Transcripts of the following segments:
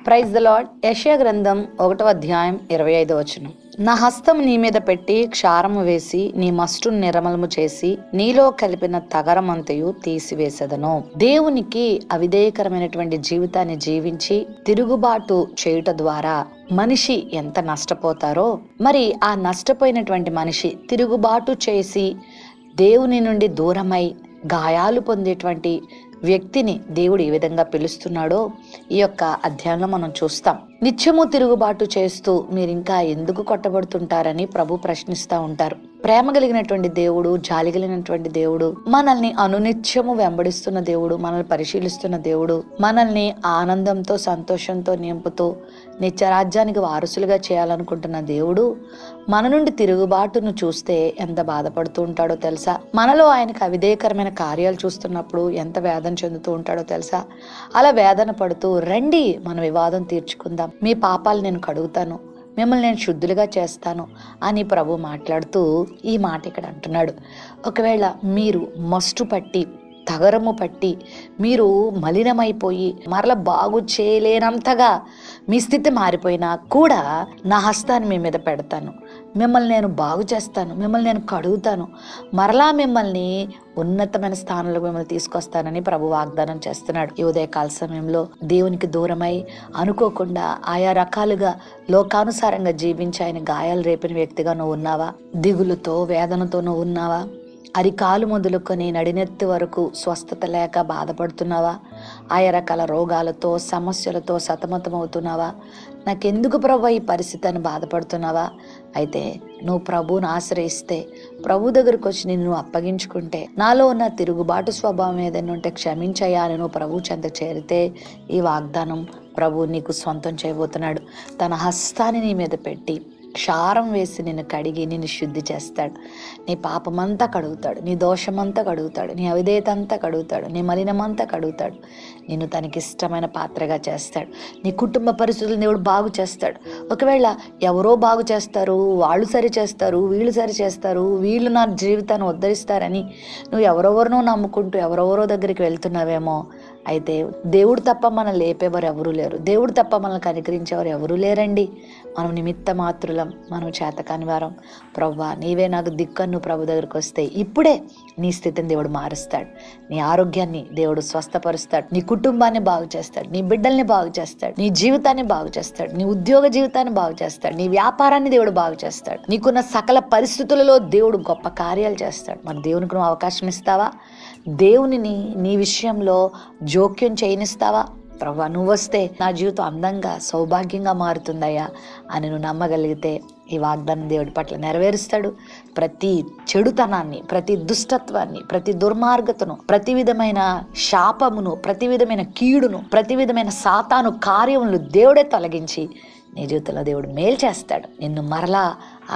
Praise the lord. యెషయా గ్రంథం 1వ అధ్యాయం 25వ వచనం. నా హస్తం నీ మీద పెట్టి క్షారము వేసి నీ మస్టును నిర్మలము చేసి నీలో కలిపిన తగరమంతయు తీసివేసెదను. దేవునికి అవిధేయకరమైనటువంటి జీవితాన్ని జీవించి తిరుగుబాటు చేయుట ద్వారా మనిషి ఎంత నష్టపోతారో, మరి ఆ నష్టపోయినటువంటి మనిషి తిరుగుబాటు చేసి దేవుని నుండి దూరమై గాయాలు పొందేటువంటి వ్యక్తిని దేవుడు ఏ విధంగా పిలుస్తున్నాడో ఈ యొక్క అధ్యాయంలో మనం చూస్తాం. నిత్యము తిరుగుబాటు చేస్తూ మీరు ఇంకా ఎందుకు కొట్టబడుతుంటారని ప్రభు ప్రశ్నిస్తూ ఉంటారు. ప్రేమ కలిగినటువంటి దేవుడు, జాలి కలిగినటువంటి దేవుడు, మనల్ని అనునిత్యము వెంబడిస్తున్న దేవుడు, మనల్ని పరిశీలిస్తున్న దేవుడు, మనల్ని ఆనందంతో సంతోషంతో నింపుతూ నిత్యరాజ్యానికి వారసులుగా చేయాలనుకుంటున్న దేవుడు మన నుండి తిరుగుబాటును చూస్తే ఎంత బాధపడుతూ ఉంటాడో తెలుసా? మనలో ఆయనకు అవిధేయకరమైన కార్యాలు చూస్తున్నప్పుడు ఎంత వేదన చెందుతూ ఉంటాడో తెలుసా? అలా వేదన పడుతూ రండి మన వివాదం తీర్చుకుందాం, మీ పాపాలు నేను కడుగుతాను, మిమ్మల్ని నేను శుద్ధులుగా చేస్తాను అని ప్రభు మాట్లాడుతూ ఈ మాట ఇక్కడ అంటున్నాడు. ఒకవేళ మీరు మస్టు పట్టి తగరము పట్టి మీరు మలినమైపోయి మరల బాగు చేయలేనంతగా మీ స్థితి మారిపోయినా కూడా నా హస్తాన్ని మీ మీద పెడతాను, మిమ్మల్ని నేను బాగు చేస్తాను, మిమ్మల్ని నేను కడుగుతాను, మరలా మిమ్మల్ని ఉన్నతమైన స్థానంలో మిమ్మల్ని తీసుకొస్తానని ప్రభు వాగ్దానం చేస్తున్నాడు. ఈ ఉదయకాల సమయంలో దేవునికి దూరమై అనుకోకుండా ఆయా రకాలుగా లోకానుసారంగా జీవించి ఆయన గాయాలు రేపిన వ్యక్తిగా నువ్వు ఉన్నావా? దిగులుతో వేదనతో నువ్వు ఉన్నావా? అరికాలు మొదలుకొని నడినెత్తి వరకు స్వస్థత లేక బాధపడుతున్నావా? ఆయా రకాల రోగాలతో సమస్యలతో సతమతమవుతున్నావా? నాకెందుకు ప్రభు ఈ పరిస్థితి అని బాధపడుతున్నావా? అయితే నువ్వు ప్రభువును ఆశ్రయిస్తే, ప్రభు దగ్గరకు వచ్చి నిన్ను అప్పగించుకుంటే, నాలో ఉన్న తిరుగుబాటు స్వభావం ఏదైనా ఉంటే క్షమించయ్యా అని నువ్వు ప్రభు చెంతకు చేరితే ఈ వాగ్దానం ప్రభు నీకు సొంతం చేయబోతున్నాడు. తన హస్తాన్ని నీ మీద పెట్టి క్షారం వేసి నిన్ను కడిగి నిన్ను శుద్ధి చేస్తాడు. నీ పాపమంతా కడుగుతాడు, నీ దోషమంతా కడుగుతాడు, నీ అవిధేయత అంతా కడుగుతాడు, నీ మలినమంతా కడుగుతాడు. నిన్ను తనకిష్టమైన పాత్రగా చేస్తాడు. నీ కుటుంబ పరిస్థితులను దేవుడు బాగు చేస్తాడు. ఒకవేళ ఎవరో బాగు చేస్తారు, వాళ్ళు సరి చేస్తారు, వీళ్ళు సరి చేస్తారు, వీళ్ళు నా జీవితాన్ని ఉద్ధరిస్తారని నువ్వు ఎవరెవరినో నమ్ముకుంటూ ఎవరెవరో దగ్గరికి వెళ్తున్నావేమో. అయితే దేవుడు తప్ప మనం లేపేవారు ఎవరూ లేరు, దేవుడు తప్ప మనల్ని కనికరించేవారు ఎవరూ లేరండి. మనం నిమిత్త మాత్రులం, మనం చేతకాని వారం. ప్రభువా నీవే నాకు దిక్కన్ను ప్రభు దగ్గరికి వస్తే ఇప్పుడే నీ స్థితిని దేవుడు మారుస్తాడు, నీ ఆరోగ్యాన్ని దేవుడు స్వస్థపరుస్తాడు, నీ కుటుంబాన్ని బాగు చేస్తాడు, నీ బిడ్డల్ని బాగు చేస్తాడు, నీ జీవితాన్ని బాగు చేస్తాడు, నీ ఉద్యోగ జీవితాన్ని బాగు చేస్తాడు, నీ వ్యాపారాన్ని దేవుడు బాగు చేస్తాడు, నీకున్న సకల పరిస్థితులలో దేవుడు గొప్ప కార్యాలు చేస్తాడు. మరి దేవునికి నువ్వు అవకాశం ఇస్తావా? దేవునిని నీ విషయంలో జోక్యం చేయనిస్తావా? ప్రభా నువ్వు వస్తే నా జీవితం అందంగా సౌభాగ్యంగా మారుతుందయ్యా అని నువ్వు నమ్మగలిగితే ఈ వాగ్దానం దేవుడి పట్ల నెరవేరుస్తాడు. ప్రతి చెడుతనాన్ని, ప్రతి దుష్టత్వాన్ని, ప్రతి దుర్మార్గతను, ప్రతి విధమైన శాపమును, ప్రతి విధమైన కీడును, ప్రతి విధమైన సాతాను కార్యములు దేవుడే తొలగించి నీ జీవితంలో దేవుడు మేలు చేస్తాడు. నిన్ను మరలా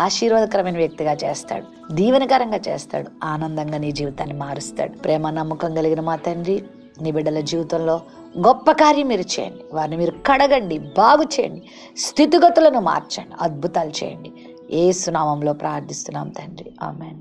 ఆశీర్వాదకరమైన వ్యక్తిగా చేస్తాడు, దీవెనకరంగా చేస్తాడు, ఆనందంగా నీ జీవితాన్ని మారుస్తాడు. ప్రేమ నమ్మకం కలిగిన మా తండ్రి, నీ బిడ్డల జీవితంలో గొప్ప కార్యం మీరు చేయండి, వారిని మీరు కడగండి, బాగు చేయండి, స్థితిగతులను మార్చండి, అద్భుతాలు చేయండి. యేసు నామములో ప్రార్థిస్తున్నాం తండ్రి, ఆమేన్.